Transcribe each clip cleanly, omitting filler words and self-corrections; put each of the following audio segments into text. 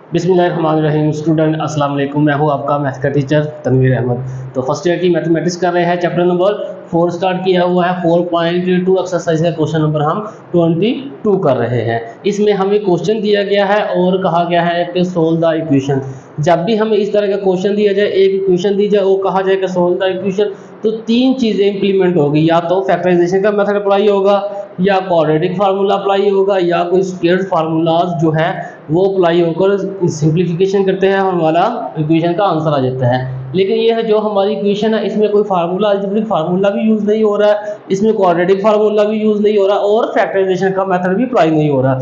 बिस्मिल्लाहिर्रहमानिर्रहीम। स्टूडेंट अस्सलाम वालेकुम, मैं हूं आपका मैथ का टीचर तनवीर अहमद। तो फर्स्ट ईयर की मैथमेटिक्स कर रहे हैं, चैप्टर नंबर 4 स्टार्ट किया हुआ है। 4.2 एक्सरसाइज का क्वेश्चन नंबर हम 22 कर रहे हैं। इसमें हमें क्वेश्चन दिया गया है और कहा गया है कि सोल्व द इक्वेशन। जब भी हमें इस तरह का क्वेश्चन दिया जाए, एक इक्वेशन दी जाए और कहा जाए कि सोल्व द इक्वेशन, तो तीन चीज़ें इंप्लीमेंट होगी। या तो फैक्टराइजेशन का मेथड अप्लाई होगा, या क्वाड्रेटिक फार्मूला अप्लाई होगा, या कोई स्क्वायर्ड फार्मूलाज जो है वो अप्लाई होकर सिंप्लीफिकेशन करते हैं और हमारा इक्वेशन का आंसर आ जाता है। लेकिन ये है जो हमारी इक्वेशन है, इसमें कोई फार्मूला, अलजेब्रिक फार्मूला भी यूज़ नहीं हो रहा है, इसमें क्वाड्रेटिक फार्मूला भी यूज़ नहीं हो रहा और फैक्टराइजेशन का मेथड भी अप्लाई नहीं हो रहा।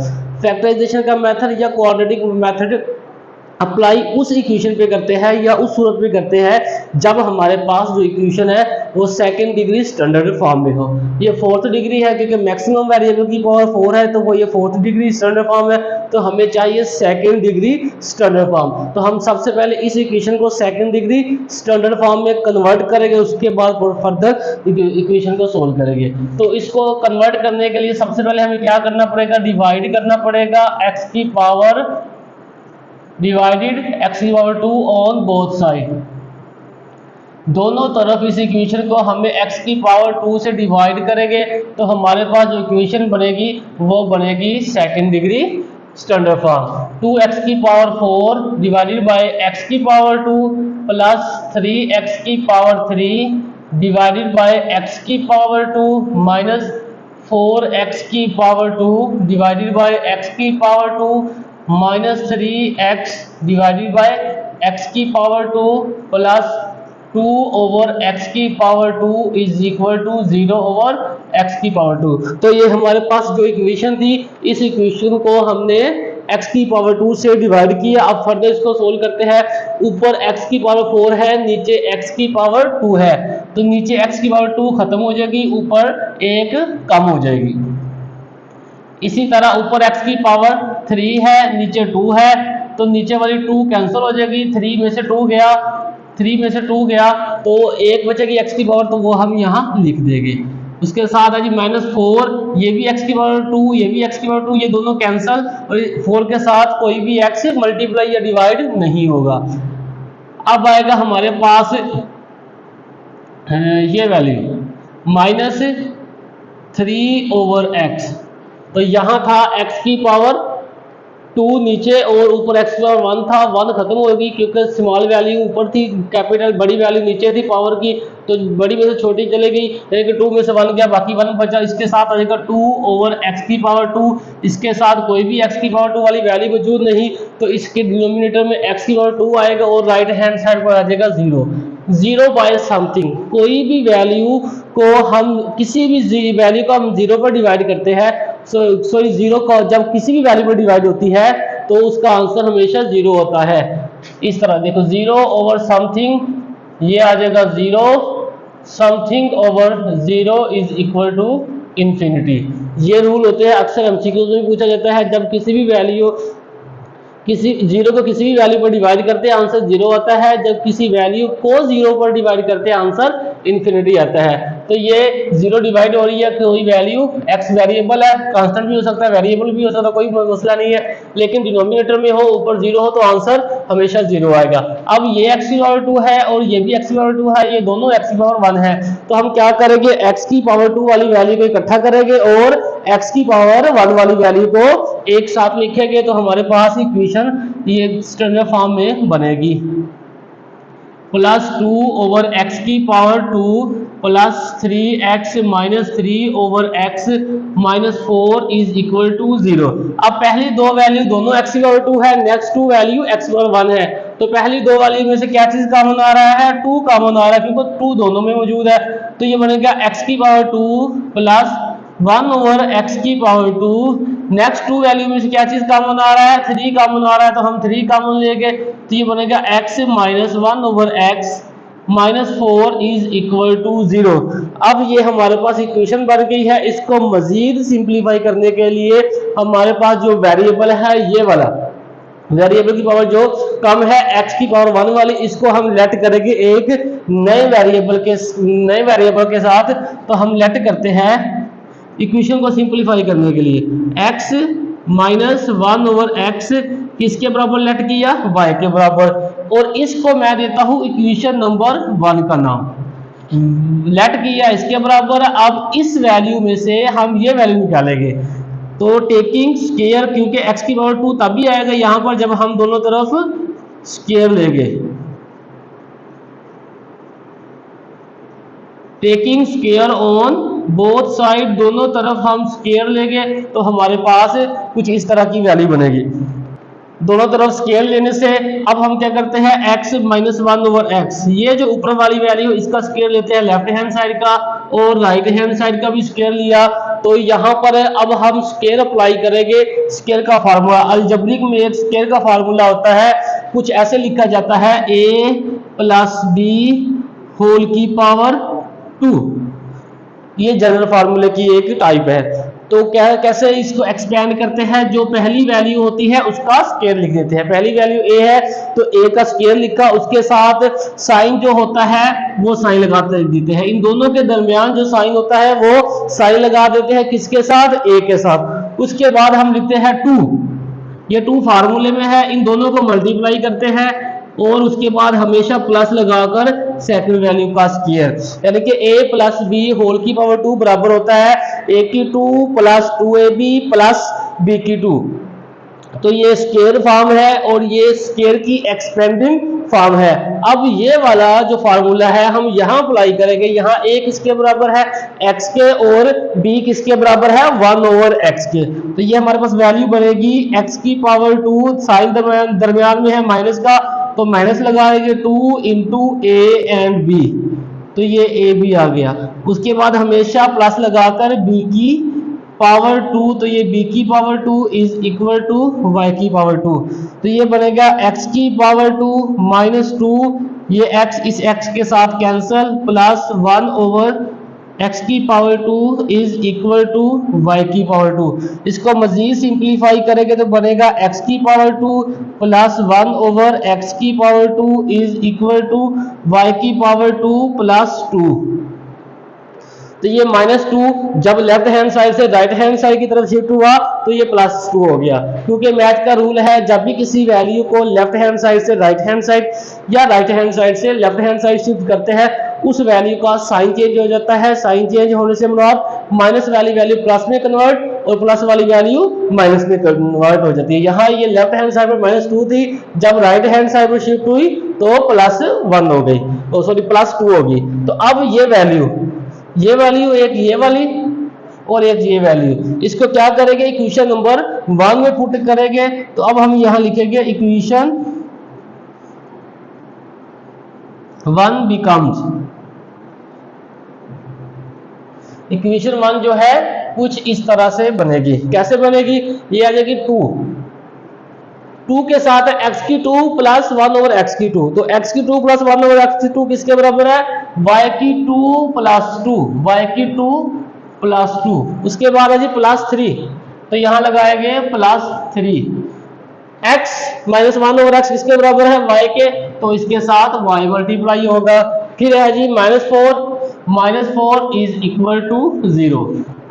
फैक्टराइजेशन का मेथड या क्वाड्रेटिक मेथड अप्लाई उस इक्वेशन पे करते हैं या उस सूरत पे करते हैं जब हमारे पास जो इक्वेशन है वो सेकंड डिग्री स्टैंडर्ड फॉर्म में हो। ये फोर्थ डिग्री है क्योंकि मैक्सिमम वेरिएबल की पावर 4 है, तो वो ये फोर्थ डिग्री स्टैंडर्ड फॉर्म है, तो हमें चाहिए सेकंड डिग्री स्टैंडर्ड फॉर्म। तो हम सबसे पहले इस इक्वेशन को सेकंड डिग्री स्टैंडर्ड फॉर्म में कन्वर्ट करेंगे, उसके बाद फर्दर इक्वेशन को सोल्व करेंगे। तो इसको कन्वर्ट करने के लिए सबसे पहले हमें क्या करना पड़ेगा, डिवाइड करना पड़ेगा x की पावर डिवाइडेड x की पावर 2 ऑन बोथ साइड। दोनों तरफ इस इक्वेशन को हमें x की पावर 2 से डिवाइड करेंगे तो हमारे पास जो इक्वेशन बनेगी वो बनेगी second degree standard form. 2x की पावर 4 डिवाइडेड बाय x की पावर 2 प्लस 3x की पावर 3 डिवाइडेड बाय x की पावर 2 माइनस 4x की पावर 2 डिवाइडेड बाय x की power 2 minus 3x divided by x की पावर 2 प्लस 2 ओवर x की power 2 is equal to 0 over x की power 2। तो ये हमारे पास जो इक्वेशन थी, इस इक्वेशन को हमने x की पावर 2 से डिवाइड किया। अब फर्दर इसको सोल्व करते हैं। ऊपर x की पावर 4 है, नीचे x की पावर 2 है, तो नीचे x की पावर 2 खत्म हो जाएगी, ऊपर एक कम हो जाएगी। इसी तरह ऊपर x की पावर 3 है, नीचे 2 है, तो नीचे वाली 2 कैंसिल हो जाएगी। 3 में से 2 गया तो एक बचेगी x की पावर, तो वो हम यहाँ लिख देंगे। उसके साथ है जी -4, ये भी x की पावर 2, ये भी x की पावर 2, ये दोनों कैंसिल, और 4 के साथ कोई भी x मल्टीप्लाई या डिवाइड नहीं होगा। अब आएगा हमारे पास ये वैल्यू -3 ओवर x। तो यहाँ था x की पावर 2 नीचे और ऊपर x की पावर 1 था, 1 खत्म होगी क्योंकि स्मॉल वैल्यू ऊपर थी, कैपिटल बड़ी वैल्यू नीचे थी पावर की, तो बड़ी में से छोटी चले गई, यानी कि 2 में से 1 गया, बाकी 1 बचा। इसके साथ आ जाएगा 2 ओवर x की पावर 2, इसके साथ कोई भी x की पावर 2 वाली वैल्यू मौजूद नहीं, तो इसके डिनोमिनेटर में x की पावर 2 आएगा और राइट हैंड साइड पर आ जाएगा 0। 0 बाय समथिंग, कोई भी वैल्यू को हम किसी भी वैल्यू को हम 0 पर डिवाइड करते हैं, सॉरी 0 को जब किसी भी वैल्यू पर डिवाइड होती है तो उसका आंसर हमेशा 0 होता है। इस तरह देखो 0 ओवर समथिंग, ये आ जाएगा 0, something over 0 is equal to infinity. ये रूल होते हैं, अक्सर एमसीक्यूज में पूछा जाता है। जब किसी भी वैल्यू जीरो को किसी भी वैल्यू पर डिवाइड करते हैं आंसर 0 आता है, जब किसी वैल्यू को 0 पर डिवाइड करते हैं आंसर इंफिनिटी आता है। तो ये 0 डिवाइड हो रही है, कोई वैल्यू x वेरिएबल है, कांस्टेंट भी हो सकता है, वेरिएबल भी हो सकता है, कोई मसला नहीं है, लेकिन डिनोमिनेटर में हो ऊपर 0 हो तो आंसर हमेशा 0 आएगा। अब ये x की पावर 2 है और ये भी x की पावर 2 है, ये दोनों x की पावर 1 है, तो हम क्या करेंगे, x की पावर 2 वाली वैल्यू को इकट्ठा करेंगे और x की पावर 1 वाली वैल्यू को एक साथ लिखेंगे, तो हमारे पास इक्वेशन ये स्टैंडर्ड फॉर्म में बनेगी। प्लस 2 ओवर x की power 2 plus 3x minus 3 over x minus 4 is equal to 0। अब पहली दो वैल्यू दोनों x की पावर 2 है, नेक्स्ट 2 वैल्यू x की पावर 1 है, तो पहली दो वैल्यू में से क्या चीज कॉमन आ रहा है, 2 कॉमन आ रहा है, क्योंकि 2 दोनों में मौजूद है, तो ये बनेगा x की पावर 2 प्लस 1 ओवर x की पावर 2। नेक्स्ट 2 वैल्यू में से क्या चीज कॉमन आ रहा है, 3 कॉमन आ रहा है, तो हम 3 कॉमन लेंगे, तो ये बनेगा x minus 1 over x minus 4 is equal to 0। अब ये हमारे पास इक्वेशन बन गई है। इसको मजीद सिंप्लीफाई करने के लिए हमारे पास जो वेरिएबल है, ये वाला वेरिएबल की पावर जो कम है x की पावर 1 वाली, इसको हम लेट करेंगे एक नए वेरिएबल के साथ। तो हम लेट करते हैं इक्वेशन को सिंप्लीफाई करने के लिए x माइनस 1 ओवर x किसके बराबर लेट किया, y के बराबर, और इसको मैं देता हूं इक्वेशन नंबर 1 का नाम, लेट किया इसके बराबर। अब इस वैल्यू में से हम ये वैल्यू निकालेंगे, तो टेकिंग स्केयर, क्योंकि x की पावर 2 तभी आएगा यहां पर जब हम दोनों तरफ स्केयर लेंगे, taking square on both side, दोनों तरफ हम स्केयर लेंगे तो हमारे पास कुछ इस तरह की वैल्यू बनेगी। दोनों तरफ स्केयर लेने से अब हम क्या करते हैं, x माइनस 1 ओवर x, ये जो ऊपर वाली वैल्यू इसका स्केयर लेते हैं लेफ्ट हैंड साइड का, और राइट हैंड साइड का भी स्केयर लिया, तो यहाँ पर अब हम स्केयर अप्लाई करेंगे। स्केयर का फार्मूला अलजेब्रिक में एक स्केयर का फार्मूला होता है, कुछ ऐसे लिखा जाता है a प्लस b होल की पावर 2, ये जनरल फार्मूले की एक टाइप है। तो क्या कैसे इसको एक्सपेंड करते हैं, जो पहली वैल्यू होती है उसका स्केयर लिख देते हैं। पहली वैल्यू a है तो a का स्केयर लिखा, उसके साथ साइन जो होता है वो साइन लगा देते हैं, इन दोनों के दरमियान जो साइन होता है वो साइन लगा देते हैं, किसके साथ, a के साथ। उसके बाद हम लिखते हैं 2, ये 2 फार्मूले में है, इन दोनों को मल्टीप्लाई करते हैं, और उसके बाद हमेशा प्लस लगाकर सेकंड वैल्यू का स्क्वायर, यानी कि a प्लस बी होल की पावर 2 बराबर होता है a की 2 प्लस 2ab प्लस b की 2। तो ये स्क्वायर फॉर्म है और ये स्क्वायर की एक्सपेंडिंग फॉर्म है। अब ये वाला जो फार्मूला है हम यहाँ अप्लाई करेंगे, यहाँ a किसके बराबर है, x के, और b किसके बराबर है, 1 ओवर x के। तो ये हमारे पास वैल्यू बनेगी x की पावर 2, साइन दरमियान में है माइनस का, तो माइनस लगाएंगे 2 इंटू a एंड b, तो ये a b आ गया। उसके बाद हमेशा प्लस लगाकर b की पावर 2, तो ये b की power 2 is equal to y की पावर 2, तो ये बनेगा x की पावर 2 माइनस 2, ये x इस x के साथ कैंसल, प्लस 1 ओवर x की power 2 is equal to y की पावर 2। इसको मजीद सिंप्लीफाई करेंगे तो बनेगा x की पावर 2 प्लस 1 ओवर x की power 2 is equal to y की पावर 2 प्लस 2। तो ये माइनस 2 जब लेफ्ट हैंड साइड से राइट हैंड साइड की तरफ शिफ्ट हुआ तो ये प्लस 2 हो गया, क्योंकि मैथ का रूल है जब भी किसी वैल्यू को लेफ्ट हैंड साइड से राइट हैंड साइड या राइट हैंड साइड से लेफ्ट हैंड साइड शिफ्ट करते हैं उस वैल्यू का साइन चेंज हो जाता है। साइन चेंज होने से मतलब माइनस वाली वैल्यू प्लस में कन्वर्ट और प्लस वाली वैल्यू माइनस में कन्वर्ट हो जाती है। यहाँ ये लेफ्ट हैंड साइड पर माइनस 2 थी, जब राइट हैंड साइड पर शिफ्ट हुई तो प्लस 1 हो गई, सॉरी प्लस 2 होगी। तो अब ये वैल्यू एक ये वाली और एक ये वैल्यू, इसको क्या करेंगे, इक्वेशन नंबर 1 में पुट करेंगे। तो अब हम यहां लिखेंगे इक्वेशन 1 बिकम्स, इक्वेशन 1 जो है कुछ इस तरह से बनेगी। कैसे बनेगी, ये आ जाएगी 2 के साथ x की 2 प्लस 1 ओवर x की 2, तो x की 2 प्लस 1 ओवर x की 2 किसके बराबर है, y की 2 प्लस 2, y की 2 प्लस 2। उसके बाद है जी प्लस 3, तो यहां लगाएंगे plus 3, x minus 1 over x किसके बराबर है, y के, तो इसके साथ y मल्टीप्लाई होगा। फिर है जी माइनस 4 इज इक्वल टू 0।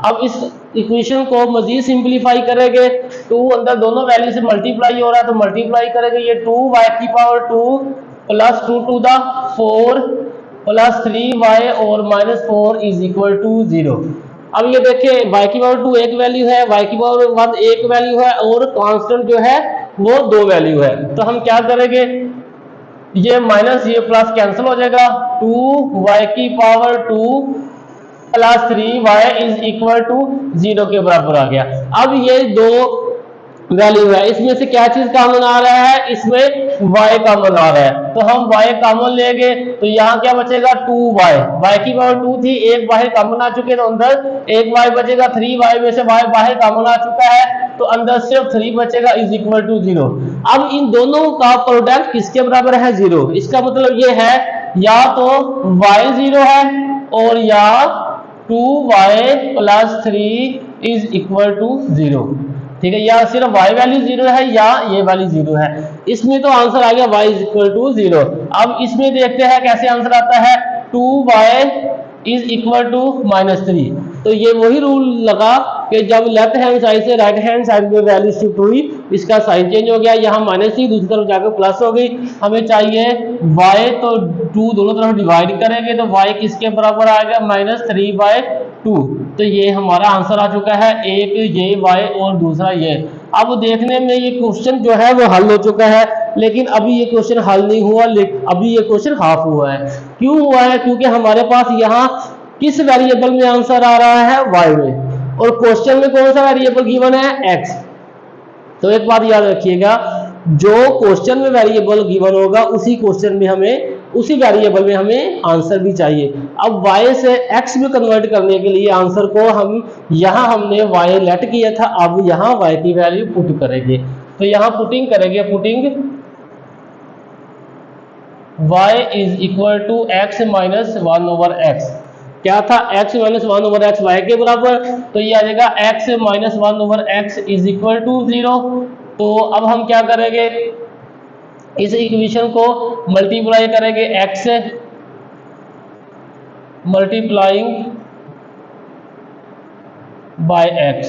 अब इस इक्वेशन को मजीद सिंप्लीफाई करेंगे, 2 अंदर दोनों वैल्यू से मल्टीप्लाई हो रहा है तो मल्टीप्लाई करेंगे, ये 2y की power 2 plus 2 to the 4 plus 3y और माइनस 4 इज इक्वल टू 0। अब ये देखिए y की पावर 2 एक वैल्यू है, y की पावर 1 एक वैल्यू है और कांस्टेंट जो है वो 2 वैल्यू है। तो हम क्या करेंगे, ये माइनस ये प्लस कैंसिल हो जाएगा, 2y की power 2 plus 3y is equal to 0 के बराबर आ गया। अब ये 2 वैल्यू है, इसमें से क्या चीज कॉमन आ रहा है, इसमें y कॉमन आ रहा है, तो हम y कॉमन लेंगे तो यहाँ क्या बचेगा 2y, y की पावर 2 थी, एक बाहर कॉमन आ चुके तो अंदर एक y बचेगा, 3y में से y बाहर कॉमन आ चुका है तो अंदर सिर्फ 3 बचेगा इज इक्वल टू 0। अब इन दोनों का प्रोडक्ट किसके बराबर है, 0। इसका मतलब ये है या तो y 0 है और या 2y plus 3 is equal to 0, ठीक है, या सिर्फ y वैल्यू 0 है या ये वाली 0 है। इसमें तो आंसर आ गया y इज इक्वल टू 0। अब इसमें देखते हैं कैसे आंसर आता है, 2y is equal to minus 3। तो ये वही रूल लगा कि जब लेफ्ट हैंड साइड से राइट हैंड साइड में वैल्यू शिफ्ट हुई, इसका साइन चेंज हो गया, यहाँ माइनस थी दूसरी तरफ जाकर प्लस हो गई। हमें चाहिए y, तो 2 दोनों तरफ डिवाइड करेंगे तो y किसके बराबर आएगा, -3/2। तो ये हमारा आंसर आ चुका है, एक ये y और दूसरा ये। अब देखने में ये क्वेश्चन जो है वो हल हो चुका है, लेकिन अभी ये क्वेश्चन हल नहीं हुआ, अभी ये क्वेश्चन हाफ हुआ है। क्यों हुआ है, क्योंकि हमारे पास यहाँ किस वेरिएबल में आंसर आ रहा है, y में, और क्वेश्चन में कौन सा वेरिएबल गिवन है, x। तो एक बात याद रखिएगा, जो क्वेश्चन में वेरिएबल गिवन होगा उसी क्वेश्चन में हमें, उसी वेरिएबल में हमें आंसर भी चाहिए। अब y से x में कन्वर्ट करने के लिए आंसर को हम यहाँ हमने y लेट किया था, अब यहाँ y की वैल्यू पुट करेंगे। तो यहाँ पुटिंग करेंगे, putting y is equal to x minus 1/x। क्या था, x माइनस 1/x y के बराबर, तो ये आ जाएगा x minus 1/x is equal to 0। तो अब हम क्या करेंगे, इस इक्वेशन को मल्टीप्लाई करेंगे x से, मल्टीप्लाइंग बाय x।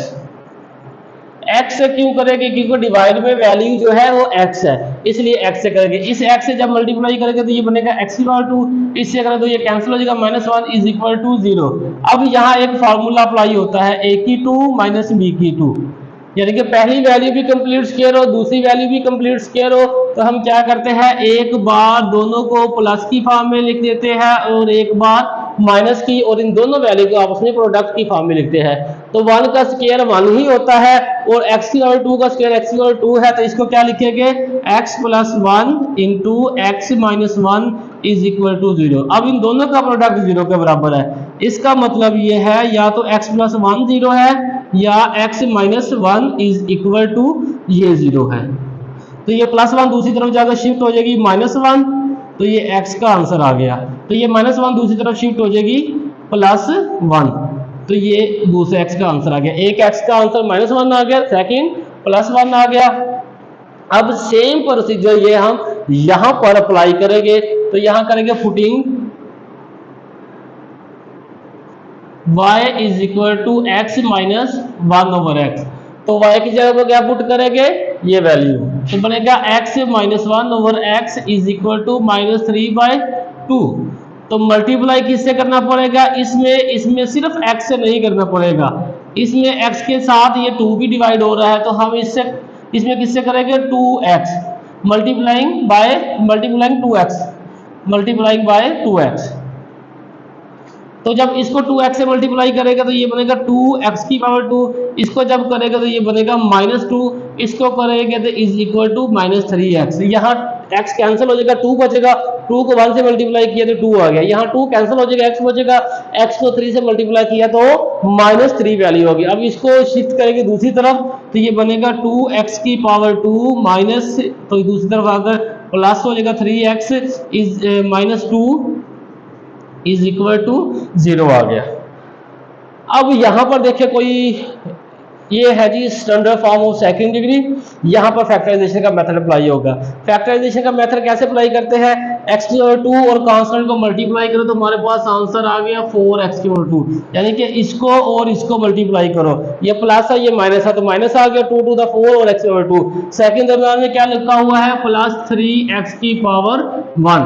x से क्यों करेंगे, क्योंकि डिवाइड में वैल्यू जो है वो x है, इसलिए x से करेंगे। इस x से जब मल्टीप्लाई करेंगे तो ये बनेगा x/2, इससे करें तो ये कैंसिल हो जाएगा, -1 इज इक्वल टू 0। अब यहाँ एक फार्मूला अप्लाई होता है, a की 2 माइनस b की 2, यानी कि पहली वैल्यू भी कंप्लीट स्क्वायर हो, दूसरी वैल्यू भी कंप्लीट स्क्वायर हो। तो हम क्या करते हैं, एक बार दोनों को प्लस की फॉर्म में लिख देते हैं और एक बार माइनस की, और इन दोनों वैल्यू को आपस में प्रोडक्ट की फॉर्म में लिखते हैं। तो 1 का स्क्वायर 1 ही होता है और x/2 का स्क्वायर x/2 है, तो इसको क्या लिखेंगे, x + 1 into x - 1 is equal to 0। अब इन दोनों का प्रोडक्ट 0 के बराबर है, इसका मतलब ये है या तो x + 1 0 है या x - 1 इज इक्वल टू ये 0 है। तो ये +1 दूसरी तरफ जाकर शिफ्ट हो जाएगी -1, तो ये x का आंसर आ गया। तो ये -1 दूसरी तरफ शिफ्ट हो जाएगी +1, तो ये दूसरे x का आंसर आ गया। एक x का आंसर -1 आ गया, सेकंड +1 आ गया। अब सेम प्रोसीजर ये हम यहां पर अप्लाई करेंगे, तो यहां करेंगे putting y is equal to x minus 1/x। तो y की जगह पर क्या पुट करेंगे, ये वैल्यू, तो बनेगा x minus 1/x is equal to -3/2। तो मल्टीप्लाई किससे करना पड़ेगा, इसमें सिर्फ x से नहीं करना पड़ेगा, इसमें x के साथ ये 2 भी डिवाइड हो रहा है, तो हम इसमें किससे करेंगे, 2x मल्टीप्लाइंग 2x। तो जब इसको 2x से मल्टीप्लाई करेगा तो ये बनेगा 2x⁻², इसको जब करेगा तो ये बनेगा -2, इसको करेंगे तो इज इक्वल टू -3x। यहाँ x कैंसिल हो जाएगा, 2 बचेगा, 2 को 1 से मल्टीप्लाई किया तो 2 आ गया, यहाँ 2 कैंसिल हो जाएगा, x बचेगा, x को 3 से मल्टीप्लाई किया तो -3 वैल्यू होगी। अब इसको शिफ्ट करेंगे दूसरी तरफ, तो ये बनेगा 2x⁻² माइनस, तो दूसरी तरफ आकर प्लस हो जाएगा 3x is -2 is equal to 0 आ गया। अब यहां पर देखिए कोई ये है जी standard form of second degree, यहाँ पर फैक्टराइजेशन का मेथड अप्लाई होगा। फैक्टराइजेशन का मेथड कैसे अप्लाई करते हैं, x⁻² और कांस्टेंट को मल्टीप्लाई करो तो हमारे पास आंसर आ गया 4x⁻², यानी कि इसको और इसको मल्टीप्लाई करो, ये प्लस है ये माइनस है, तो माइनस आ गया 2⁴ और x⁻²। सेकंड दरम्यान में क्या लिखा हुआ है, +3x⁻1।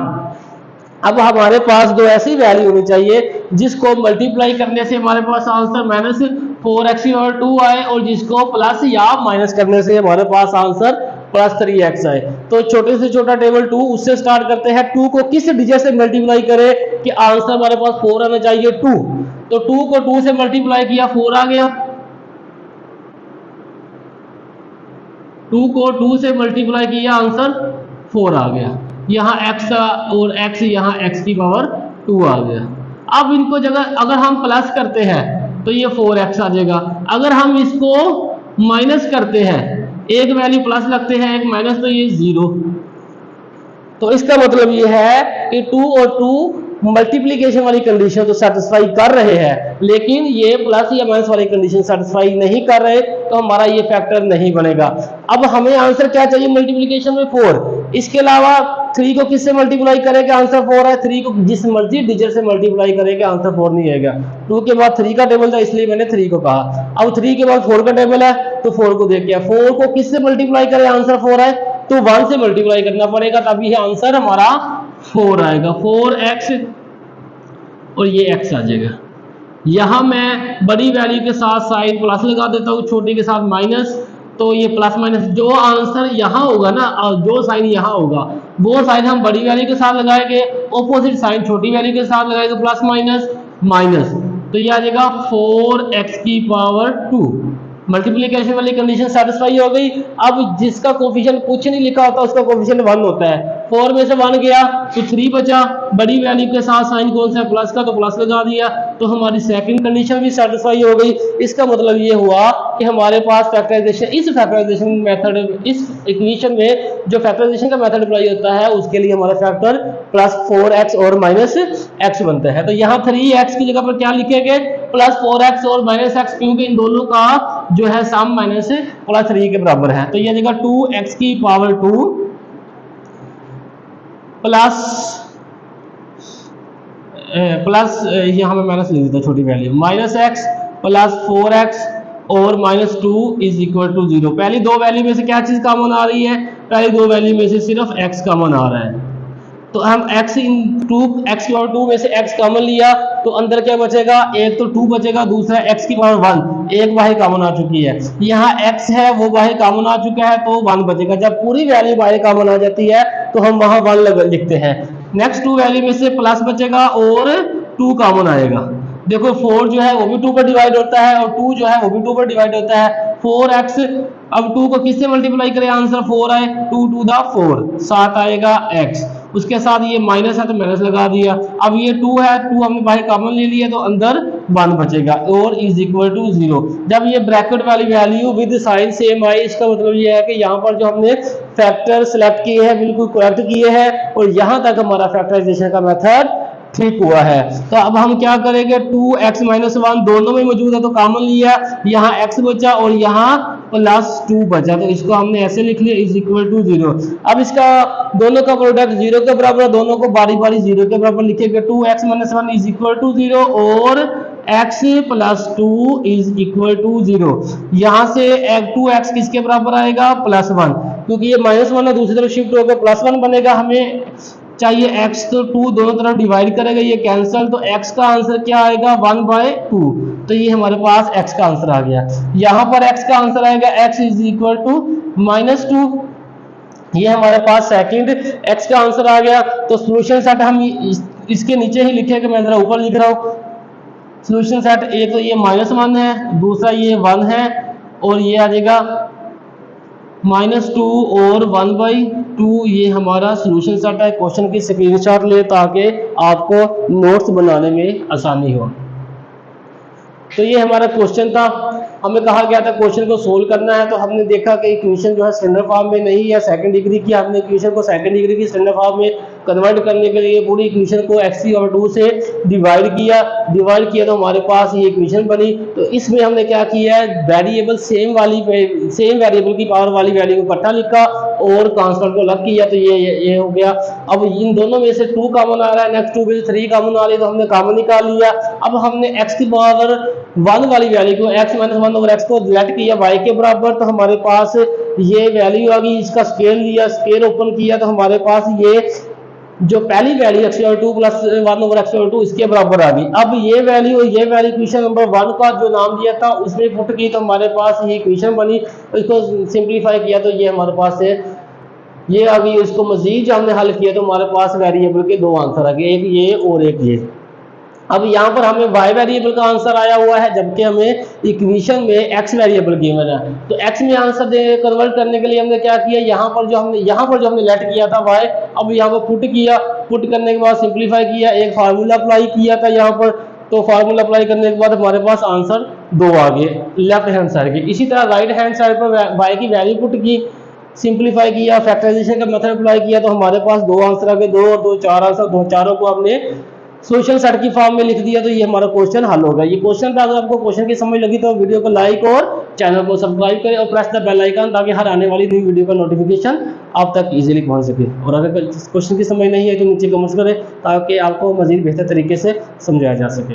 अब हमारे पास दो ऐसी वैल्यू होनी चाहिए जिसको मल्टीप्लाई करने से हमारे पास आंसर -4x⁻² आए और जिसको प्लस या माइनस करने से हमारे पास आंसर +3x आए। तो छोटे से छोटा टेबल 2 उससे स्टार्ट करते हैं, 2 को किस डिजिट से मल्टीप्लाई करें कि आंसर हमारे पास 4 आना चाहिए, 2। तो 2 को 2 से मल्टीप्लाई किया 4 आ गया, 2 को 2 से मल्टीप्लाई किया आंसर 4 आ गया, यहाँ x और x यहाँ x⁻² आ गया। अब इनको जगह अगर हम प्लस करते हैं तो ये 4x आ जाएगा, अगर हम इसको माइनस करते हैं, एक वैल्यू प्लस लगते हैं एक माइनस, तो ये 0। तो इसका मतलब ये है कि 2 और 2 मल्टीप्लिकेशन वाली कंडीशन तो सेटिस्फाई कर रहे हैं, लेकिन ये प्लस या माइनस वाली कंडीशन सेटिस्फाई नहीं कर रहे, तो हमारा ये फैक्टर नहीं बनेगा। अब हमें आंसर क्या चाहिए मल्टीप्लिकेशन में 4, इसके अलावा 3 को किससे मल्टीप्लाई करेगा आंसर 4 है, 3 को जिस मर्जी डिजिट से मल्टीप्लाई करेगा आंसर 4 नहीं आएगा। 2 के बाद 3 का टेबल था इसलिए मैंने 3 को कहा। अब 3 के बाद 4 का टेबल है तो 4 को देख लिया। 4 को किससे मल्टीप्लाई करें आंसर 4 है तो 1 से मल्टीप्लाई करना पड़ेगा, तभी आंसर हमारा 4 आएगा। 4x और ये x आ जाएगा। यहां मैं बड़ी वैल्यू के साथ साइन प्लस लगा देता हूं, छोटी के साथ माइनस, तो ये प्लस माइनस जो आंसर यहाँ होगा ना, जो साइन यहाँ होगा वो साइन हम बड़ी वैल्यू के साथ लगाएंगे, ऑपोजिट साइन छोटी वैल्यू के साथ लगाएंगे, प्लस माइनस माइनस, तो ये आ जाएगा 4x की पावर 2। मल्टीप्लिकेशन वाली कंडीशन सेटिस्फाई हो गई। अब जिसका कोफिशिएंट कुछ नहीं लिखा होता उसका कोफिशिएंट 1 होता है। 4 में से 1 गया तो 3 बचा, बड़ी वैल्यू के साथ साइन कौन सा है प्लस का, तो प्लस लगा दिया, तो हमारी सेकंड कंडीशन भी सेटिस्फाई हो गई। इसका मतलब ये हुआ कि हमारे पास फैक्टराइजेशन, इस फैक्टराइजेशन मेथड, इस इक्वेशन में जो फैक्टराइजेशन का मेथड अप्लाई होता है उसके लिए हमारा फैक्टर प्लस 4x और माइनस x बनता है। तो यहाँ 3x की जगह पर क्या लिखेंगे प्लस 4x और माइनस x, क्योंकि इन दोनों का जो है सम माइनस प्लस 3 के बराबर है। तो ये जगह 2x की पावर 2 प्लस यहाँ मैं माइनस लिख देता छोटी value, minus x plus 4x और माइनस 2 इज इक्वल टू 0। पहली दो वैल्यू में से क्या चीज कॉमन आ रही है, पहली दो वैल्यू में से सिर्फ x कॉमन आ रहा है, तो हम x की पावर 2 में से x कॉमन लिया तो अंदर क्या बचेगा, एक तो 2 बचेगा, दूसरा x की पावर 1, एक बाहर कॉमन आ चुकी है, यहाँ x है वो बाहर कॉमन आ चुका है तो 1 बचेगा। जब पूरी वैल्यू बाहर कॉमन आ जाती है तो हम वहां 1 लिखते हैं। नेक्स्ट 2 वैल्यू में से प्लस बचेगा और 2 कॉमन आएगा। देखो 4 जो है वो भी 2 पर डिवाइड होता है और 2 जो है वो भी 2 पर डिवाइड होता है। 4x, अब 2 को किससे मल्टीप्लाई करें आंसर 4 आए, 2 टू द 4 7 आएगा x, उसके साथ ये माइनस है तो माइनस लगा दिया। अब ये 2 है, 2 हमने बाहर कॉमन ले लिया तो अंदर 1 बचेगा और इज इक्वल टू 0। जब ये ब्रैकेट वाली वैल्यू विद साइन सेम आई, इसका मतलब ये है कि यहाँ पर जो हमने फैक्टर सेलेक्ट किए हैं बिल्कुल करेक्ट किए हैं और यहाँ तक हमारा फैक्टराइजेशन का मेथड ठीक हुआ है। तो अब हम क्या करेंगे, 2x माइनस 1 दोनों में मौजूद है तो कॉमन लिया, यहाँ x बचा और यहाँ प्लस 2 बचा, तो इसको हमने ऐसे लिख लिया इज इक्वल टू 0। अब इसका दोनों का प्रोडक्ट 0 के बराबर है, दोनों को बारी बारी 0 के बराबर लिखेंगे। 2x minus 1 is equal to 0 और x plus 2 is equal to 0। यहाँ से 2x किसके बराबर आएगा प्लस 1, क्योंकि ये माइनस 1 है दूसरी तरफ शिफ्ट होकर प्लस 1 बनेगा। हमें चाहिए x, तो 2 दोनों तरफ डिवाइड करेगा, ये कैंसिल, तो x का आंसर क्या आएगा 1/2, तो ये हमारे पास x का आंसर आ गया। यहाँ पर x का आंसर आएगा x इज इक्वल टू -2, ये हमारे पास सेकंड x का आंसर आ गया। तो सॉल्यूशन सेट हम इसके नीचे ही लिखेंगे, मैं जरा ऊपर लिख रहा हूँ। सॉल्यूशन सेट एक तो ये -1 है, दूसरा ये 1 है और ये आ जाएगा -2 और 1/2, ये हमारा सॉल्यूशन सेट है। क्वेश्चन की स्क्रीनशॉट ले ताकि आपको नोट्स बनाने में आसानी हो। तो ये हमारा क्वेश्चन था, हमें कहा गया था क्वेश्चन को सोल्व करना है, तो हमने देखा कि इक्वेशन जो है स्टैंडर्ड फॉर्म में नहीं है, सेकंड डिग्री की, हमने इक्वेशन को सेकंड डिग्री की स्टैंडर्ड फॉर्म में कन्वर्ट करने के लिए पूरी इक्वेशन को x/2 से डिवाइड किया तो हमारे पास ये इक्वेशन बनी। तो इसमें हमने क्या किया है, वेरिएबल सेम वेरिएबल की पावर वाली वैल्यू को इकट्ठा लिखा और कांस्टेंट को अलग किया, तो ये हो गया। अब इन दोनों में से 2 कॉमन आ रहा है, नेक्स्ट 2 में से 3 कॉमन आ रही है, तो हमने कॉमन निकाल लिया। अब हमने x की पावर 1 वाली वैल्यू को x माइनस 1 ओवर x को डिवाइड किया y के बराबर, तो हमारे पास ये वैल्यू आ गई। इसका स्केल लिया, स्केल ओपन किया तो हमारे पास ये जो पहली value x/2 plus 1 over x/2 इसके बराबर आ गई। अब ये वैल्यू इक्वेशन नंबर 1 का जो नाम दिया था उसमें पुट की तो हमारे पास ये इक्वेशन बनी। इसको सिंप्लीफाई किया तो ये हमारे पास है ये आ गई। इसको मजीद जो हमने हल किया तो हमारे पास वेरिएबल के 2 आंसर आ गए, एक ये और एक ये। अब यहाँ पर हमें y वेरिएबल का आंसर आया हुआ है, जबकि हमें इक्वेशन में x वेरिएबल गिवन है। तो x में आंसर कन्वर्ट करने के लिए हमने क्या किया, यहाँ पर जो हमने लेट किया था y, अब यहाँ पर पुट किया, पुट करने के बाद सिंप्लीफाई किया, एक फार्मूला अप्लाई किया था यहाँ पर, तो फार्मूला अप्लाई करने के बाद हमारे पास आंसर 2 आ गए लेफ्ट हैंड साइड के। इसी तरह राइट हैंड साइड पर y की वैल्यू पुट की, सिंप्लीफाई किया, फैक्टराइजेशन का मेथड अप्लाई किया, तो हमारे पास 2 आंसर आ गए, 2 और 2 4 आंसर, 2 चारों को हमने सॉल्यूशन सेट की फॉर्म में लिख दिया। तो ये हमारा क्वेश्चन हल होगा। ये क्वेश्चन था, अगर आपको क्वेश्चन की समझ लगी तो वीडियो को लाइक और चैनल को सब्सक्राइब करें और प्रेस द बेल आइकन, ताकि हर आने वाली नई वीडियो का नोटिफिकेशन आप तक इजीली पहुंच सके। और अगर क्वेश्चन की समझ नहीं है तो नीचे कमेंट्स करें, ताकि आपको मज़ीद बेहतर तरीके से समझाया जा सके।